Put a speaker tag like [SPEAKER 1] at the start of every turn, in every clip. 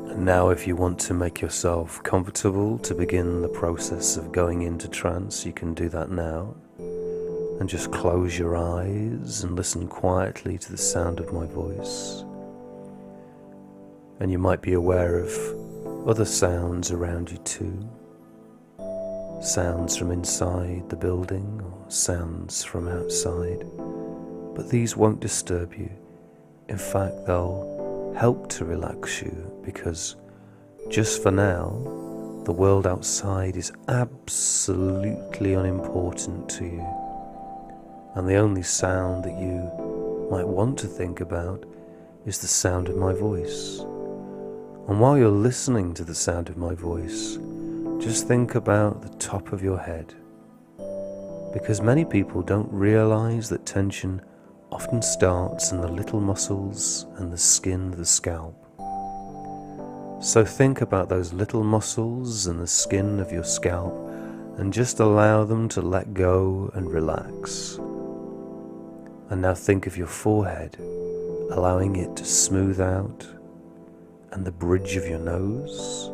[SPEAKER 1] And now if you want to make yourself comfortable to begin the process of going into trance, you can do that now. And just close your eyes and listen quietly to the sound of my voice. And you might be aware of other sounds around you too. Sounds from inside the building or sounds from outside. But these won't disturb you. In fact, they'll help to relax you, because just for now, the world outside is absolutely unimportant to you. And the only sound that you might want to think about is the sound of my voice. And while you're listening to the sound of my voice, just think about the top of your head. Because many people don't realize that tension often starts in the little muscles and the skin of the scalp. So think about those little muscles and the skin of your scalp and just allow them to let go and relax. And now think of your forehead, allowing it to smooth out, and the bridge of your nose,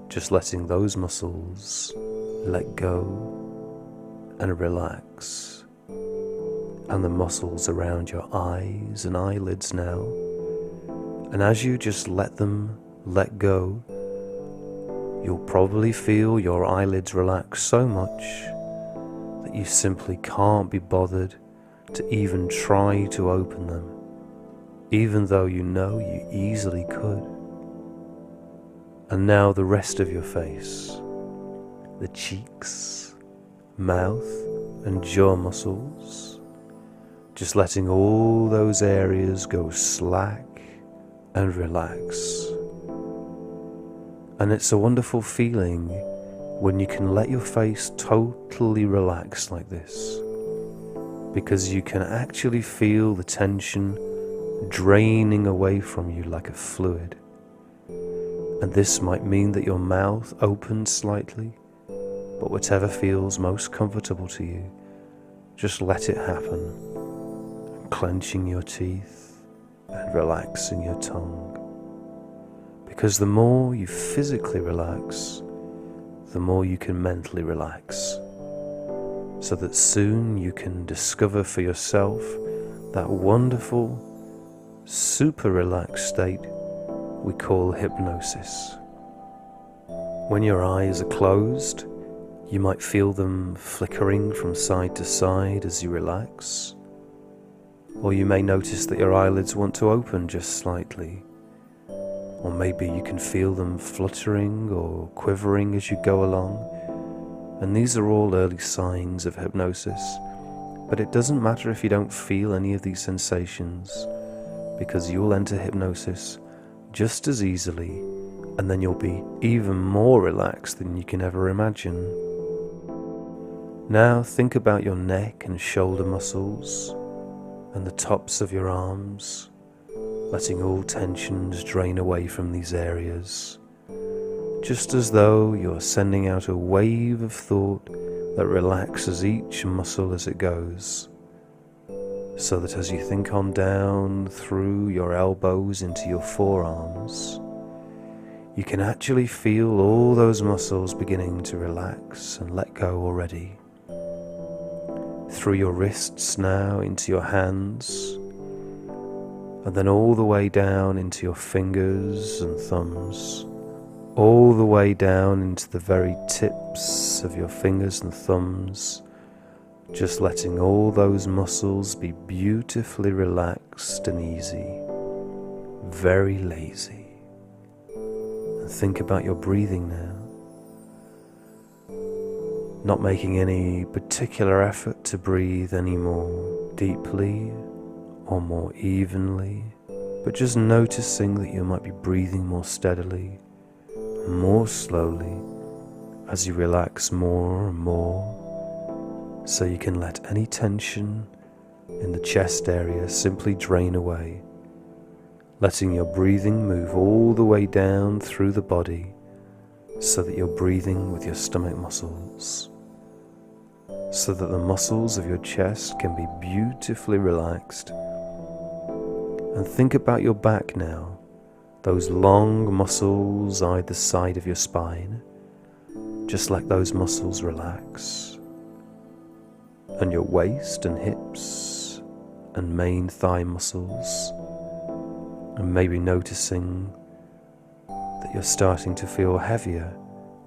[SPEAKER 1] just letting those muscles let go and relax. And the muscles around your eyes and eyelids now. And as you just let them let go, you'll probably feel your eyelids relax so much that you simply can't be bothered to even try to open them, even though you know you easily could. And now the rest of your face, the cheeks, mouth and jaw muscles, just letting all those areas go slack and relax. And it's a wonderful feeling when you can let your face totally relax like this, because you can actually feel the tension draining away from you like a fluid. And this might mean that your mouth opens slightly, but whatever feels most comfortable to you, just let it happen. Clenching your teeth and relaxing your tongue. Because the more you physically relax, the more you can mentally relax. So that soon you can discover for yourself that wonderful, super relaxed state we call hypnosis. When your eyes are closed, you might feel them flickering from side to side as you relax. Or you may notice that your eyelids want to open just slightly. Or maybe you can feel them fluttering or quivering as you go along. And these are all early signs of hypnosis. But it doesn't matter if you don't feel any of these sensations, because you'll enter hypnosis just as easily, and then you'll be even more relaxed than you can ever imagine. Now think about your neck and shoulder muscles, and the tops of your arms, letting all tensions drain away from these areas, just as though you're sending out a wave of thought that relaxes each muscle as it goes, so that as you think on down through your elbows into your forearms, you can actually feel all those muscles beginning to relax and let go already. Through your wrists now into your hands, and then all the way down into your fingers and thumbs, all the way down into the very tips of your fingers and thumbs, just letting all those muscles be beautifully relaxed and easy, very lazy. And think about your breathing now. Not making any particular effort to breathe any more deeply or more evenly, but just noticing that you might be breathing more steadily, more slowly, as you relax more and more, so you can let any tension in the chest area simply drain away, letting your breathing move all the way down through the body, so that you're breathing with your stomach muscles, so that the muscles of your chest can be beautifully relaxed. And think about your back now, those long muscles either side of your spine, just let those muscles relax. And your waist and hips and main thigh muscles, and maybe noticing that you're starting to feel heavier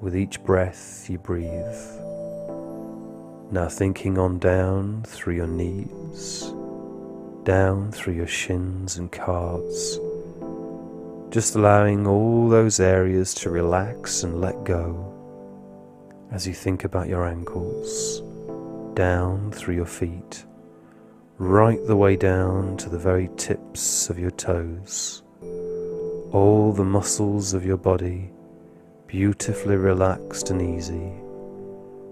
[SPEAKER 1] with each breath you breathe. Now thinking on down through your knees, down through your shins and calves, just allowing all those areas to relax and let go as you think about your ankles, down through your feet, right the way down to the very tips of your toes. All the muscles of your body beautifully relaxed and easy,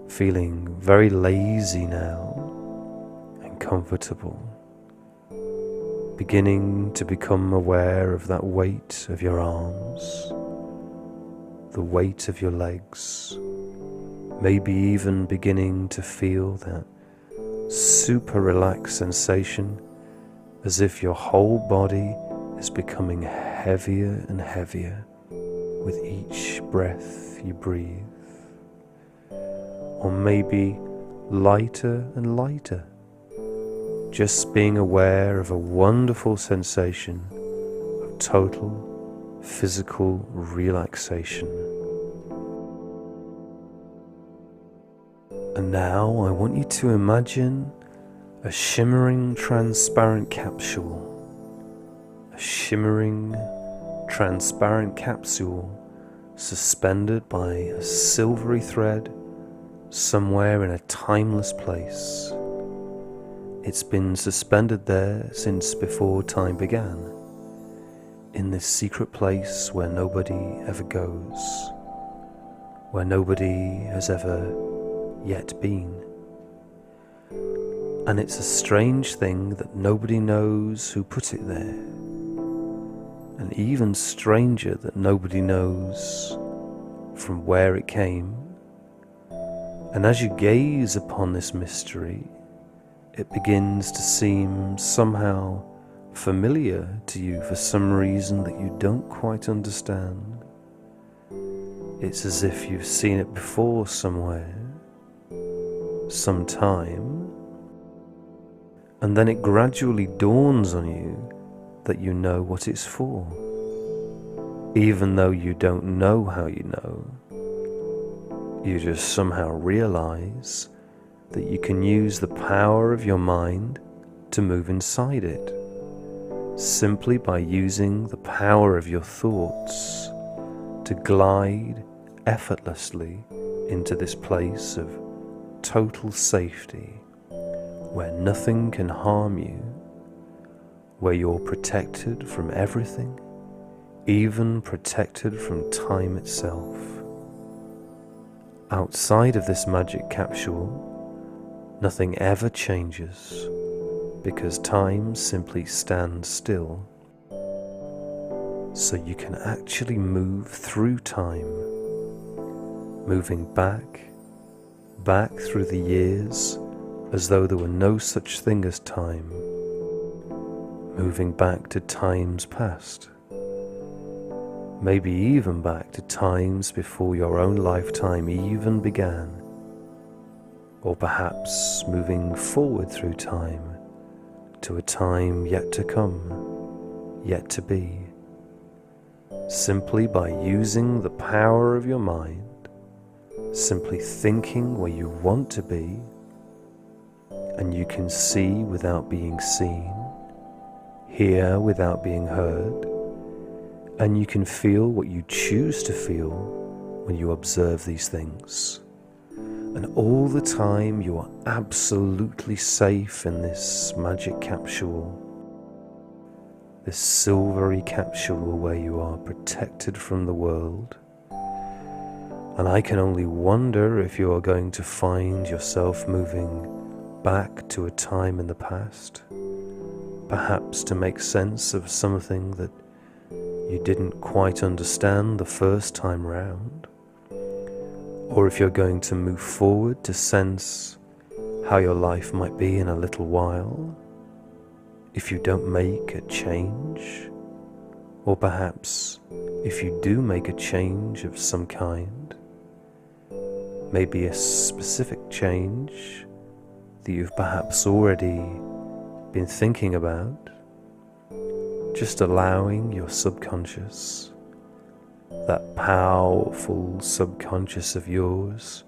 [SPEAKER 1] feeling very lazy now and comfortable, beginning to become aware of that weight of your arms, the weight of your legs, maybe even beginning to feel that super relaxed sensation as if your whole body is becoming heavier and heavier with each breath you breathe, or maybe lighter and lighter, just being aware of a wonderful sensation of total physical relaxation. And now I want you to imagine a shimmering transparent capsule, a shimmering transparent capsule suspended by a silvery thread somewhere in a timeless place. It's been suspended there since before time began, in this secret place where nobody ever goes, where nobody has ever yet been. And it's a strange thing that nobody knows who put it there, and even stranger that nobody knows from where it came. And as you gaze upon this mystery, it begins to seem somehow familiar to you for some reason that you don't quite understand. It's as if you've seen it before somewhere, sometime, and then it gradually dawns on you that you know what it's for, even though you don't know how you know. You just somehow realize that you can use the power of your mind to move inside it, simply by using the power of your thoughts to glide effortlessly into this place of total safety, where nothing can harm you, where you're protected from everything, even protected from time itself. Outside of this magic capsule, nothing ever changes, because time simply stands still. So you can actually move through time, moving back through the years as though there were no such thing as time, moving back to times past, maybe even back to times before your own lifetime even began, or perhaps moving forward through time to a time yet to come, yet to be, simply by using the power of your mind, simply thinking where you want to be, and you can see without being seen, hear without being heard, and you can feel what you choose to feel when you observe these things. And all the time you are absolutely safe in this magic capsule, this silvery capsule where you are protected from the world. And I can only wonder if you are going to find yourself moving back to a time in the past, perhaps to make sense of something that you didn't quite understand the first time round, or if you're going to move forward to sense how your life might be in a little while if you don't make a change, or perhaps if you do make a change of some kind, maybe a specific change that you've perhaps already been thinking about, just allowing your subconscious, that powerful subconscious of yours,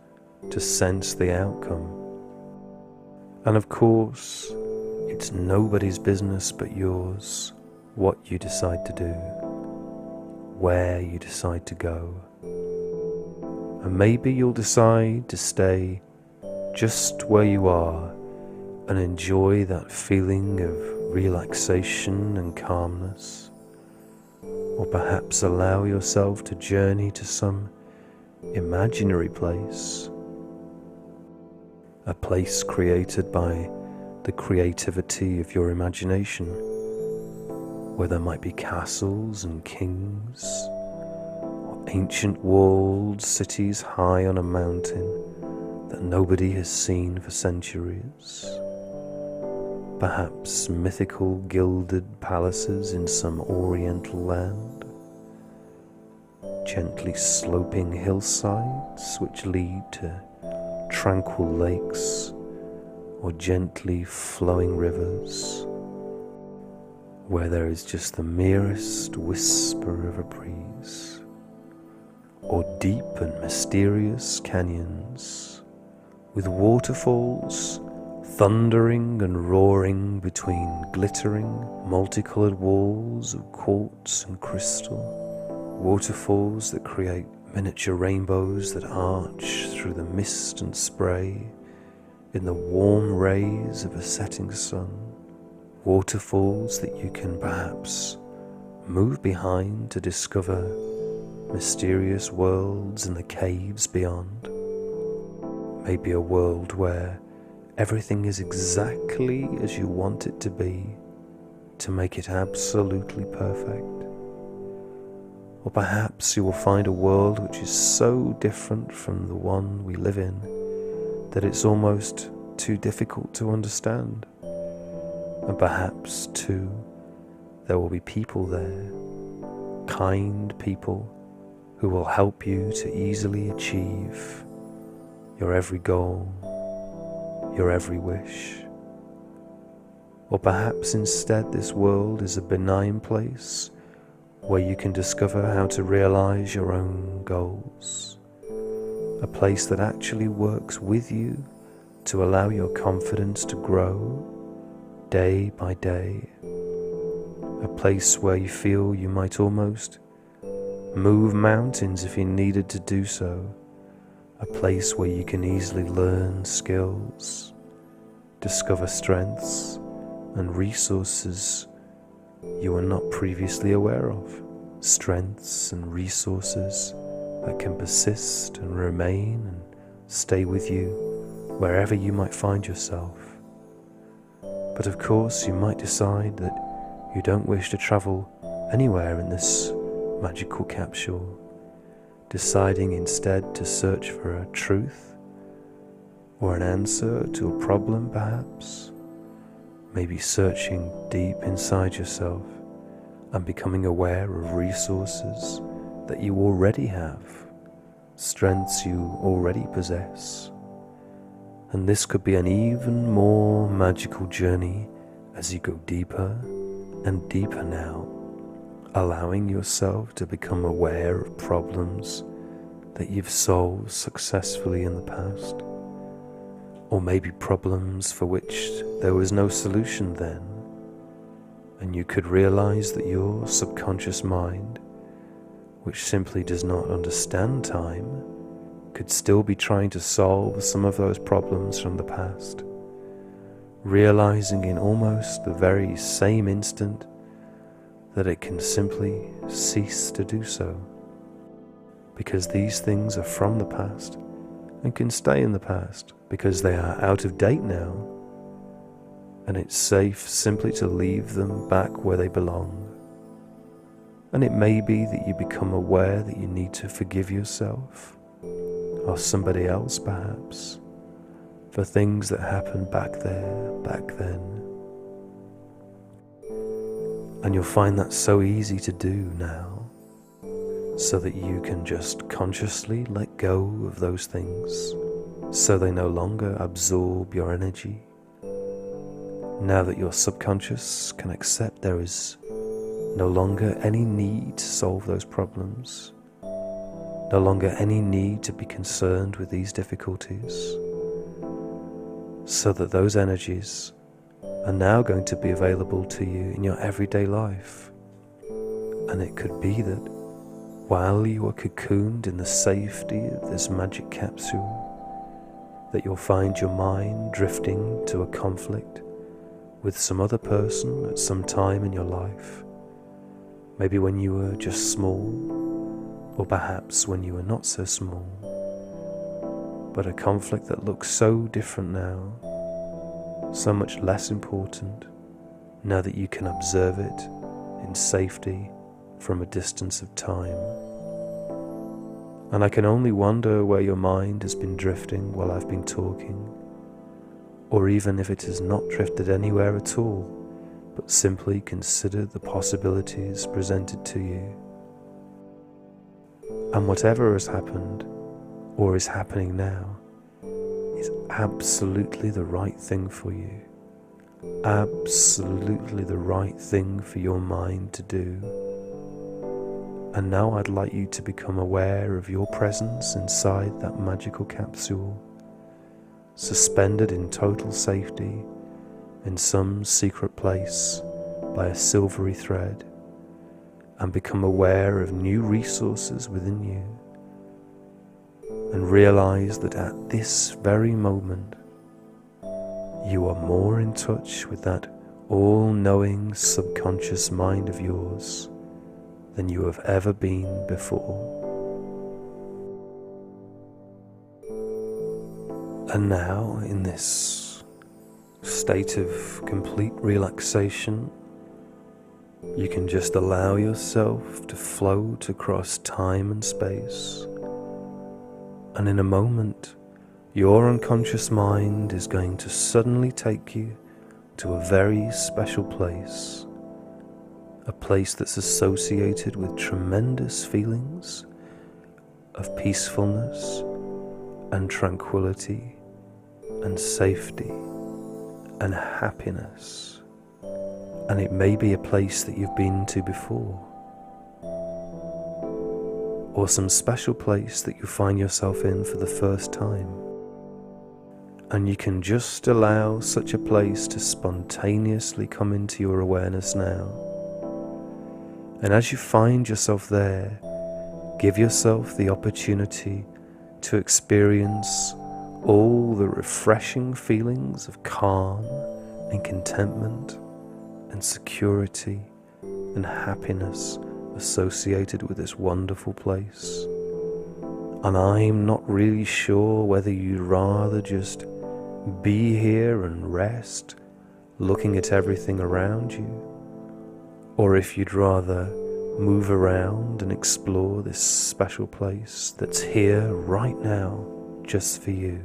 [SPEAKER 1] to sense the outcome. And of course, it's nobody's business but yours what you decide to do, where you decide to go. And maybe you'll decide to stay just where you are and enjoy that feeling of relaxation and calmness, or perhaps allow yourself to journey to some imaginary place, a place created by the creativity of your imagination, where there might be castles and kings, or ancient walled cities high on a mountain that nobody has seen for centuries. Perhaps mythical gilded palaces in some oriental land, gently sloping hillsides which lead to tranquil lakes, or gently flowing rivers where there is just the merest whisper of a breeze, or deep and mysterious canyons with waterfalls thundering and roaring between glittering, multicolored walls of quartz and crystal, waterfalls that create miniature rainbows that arch through the mist and spray in the warm rays of a setting sun, waterfalls that you can perhaps move behind to discover mysterious worlds in the caves beyond. Maybe a world where everything is exactly as you want it to be, to make it absolutely perfect. Or perhaps you will find a world which is so different from the one we live in that it's almost too difficult to understand. And perhaps, too, there will be people there, kind people, who will help you to easily achieve your every goal, your every wish. Or perhaps instead this world is a benign place where you can discover how to realize your own goals, a place that actually works with you to allow your confidence to grow day by day, a place where you feel you might almost move mountains if you needed to do so, a place where you can easily learn skills, discover strengths and resources you were not previously aware of, strengths and resources that can persist and remain and stay with you wherever you might find yourself. But of course you might decide that you don't wish to travel anywhere in this magical capsule, deciding instead to search for a truth or an answer to a problem perhaps, maybe searching deep inside yourself and becoming aware of resources that you already have, strengths you already possess. And this could be an even more magical journey as you go deeper and deeper now, allowing yourself to become aware of problems that you've solved successfully in the past, or maybe problems for which there was no solution then, and you could realize that your subconscious mind, which simply does not understand time, could still be trying to solve some of those problems from the past, realizing in almost the very same instant that it can simply cease to do so, because these things are from the past and can stay in the past because they are out of date now, and it's safe simply to leave them back where they belong. And it may be that you become aware that you need to forgive yourself, or somebody else perhaps, for things that happened back there, back then. And you'll find that so easy to do now, so that you can just consciously let go of those things, so they no longer absorb your energy. Now that your subconscious can accept there is no longer any need to solve those problems, no longer any need to be concerned with these difficulties, so that those energies are now going to be available to you in your everyday life. And it could be that while you are cocooned in the safety of this magic capsule, that you'll find your mind drifting to a conflict with some other person at some time in your life. Maybe when you were just small, or perhaps when you were not so small, but a conflict that looks so different now, so much less important, now that you can observe it in safety from a distance of time. And I can only wonder where your mind has been drifting while I've been talking, or even if it has not drifted anywhere at all, but simply consider the possibilities presented to you. And whatever has happened, or is happening now, is absolutely the right thing for you. Absolutely the right thing for your mind to do. And now I'd like you to become aware of your presence inside that magical capsule, suspended in total safety in some secret place by a silvery thread, and become aware of new resources within you, and realize that at this very moment you are more in touch with that all-knowing subconscious mind of yours than you have ever been before. And now, in this state of complete relaxation, you can just allow yourself to float across time and space. And in a moment, your unconscious mind is going to suddenly take you to a very special place. A place that's associated with tremendous feelings of peacefulness and tranquility and safety and happiness. And it may be a place that you've been to before, or some special place that you find yourself in for the first time. And you can just allow such a place to spontaneously come into your awareness now. And as you find yourself there, give yourself the opportunity to experience all the refreshing feelings of calm and contentment and security and happiness associated with this wonderful place. And I'm not really sure whether you'd rather just be here and rest, looking at everything around you, or if you'd rather move around and explore this special place that's here right now just for you.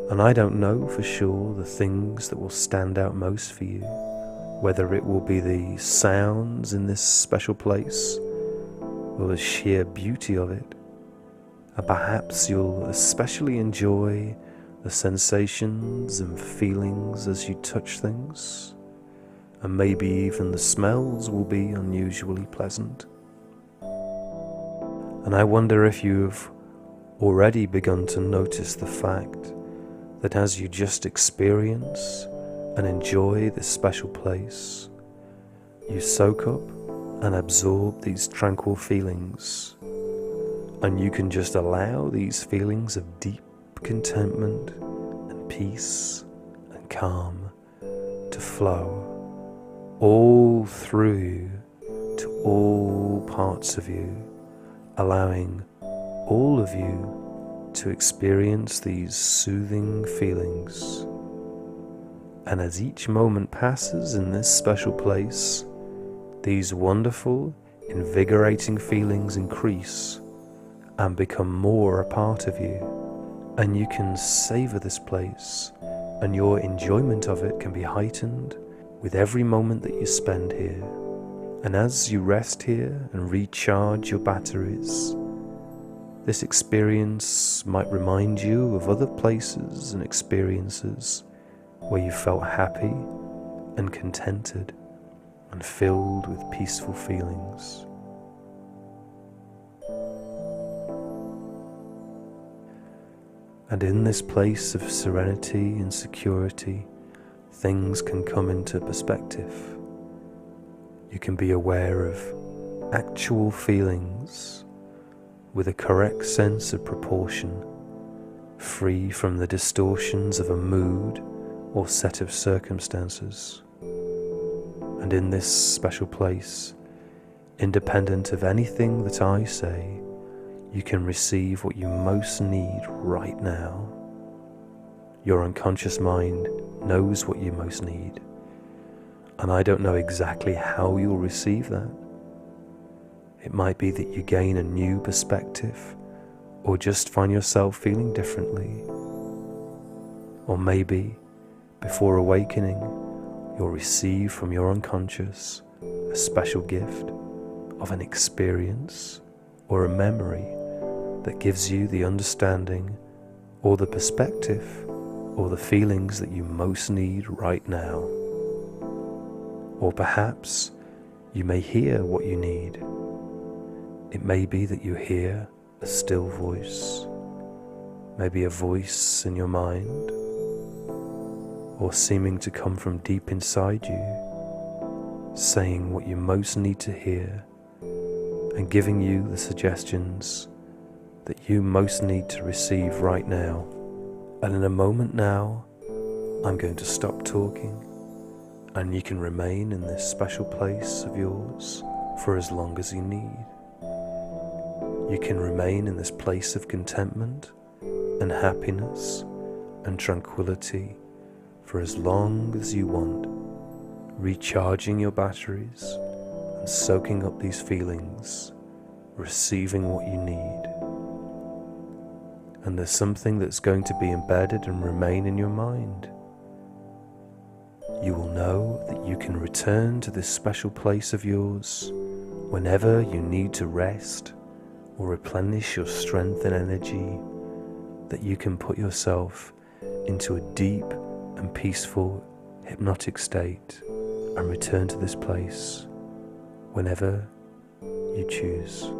[SPEAKER 1] And I don't know for sure the things that will stand out most for you, whether it will be the sounds in this special place or the sheer beauty of it. And perhaps you'll especially enjoy the sensations and feelings as you touch things, and maybe even the smells will be unusually pleasant. And I wonder if you've already begun to notice the fact that as you just experience and enjoy this special place, you soak up and absorb these tranquil feelings, and you can just allow these feelings of deep contentment and peace and calm to flow all through you to all parts of you, allowing all of you to experience these soothing feelings. And as each moment passes in this special place, these wonderful, invigorating feelings increase and become more a part of you. And you can savor this place, and your enjoyment of it can be heightened with every moment that you spend here. And as you rest here and recharge your batteries, this experience might remind you of other places and experiences where you felt happy and contented and filled with peaceful feelings. And in this place of serenity and security, things can come into perspective. You can be aware of actual feelings with a correct sense of proportion, free from the distortions of a mood or set of circumstances. And in this special place, independent of anything that I say, you can receive what you most need right now. Your unconscious mind knows what you most need, and I don't know exactly how you'll receive that. It might be that you gain a new perspective, or just find yourself feeling differently. Or maybe, before awakening, you'll receive from your unconscious a special gift of an experience or a memory that gives you the understanding or the perspective or the feelings that you most need right now. Or perhaps you may hear what you need. It may be that you hear a still voice, maybe a voice in your mind, or seeming to come from deep inside you, saying what you most need to hear and giving you the suggestions that you most need to receive right now. And in a moment now, I'm going to stop talking, and you can remain in this special place of yours for as long as you need. You can remain in this place of contentment and happiness and tranquility for as long as you want, recharging your batteries and soaking up these feelings, receiving what you need. And there's something that's going to be embedded and remain in your mind. You will know that you can return to this special place of yours whenever you need to rest or replenish your strength and energy, that you can put yourself into a deep and peaceful hypnotic state and return to this place whenever you choose.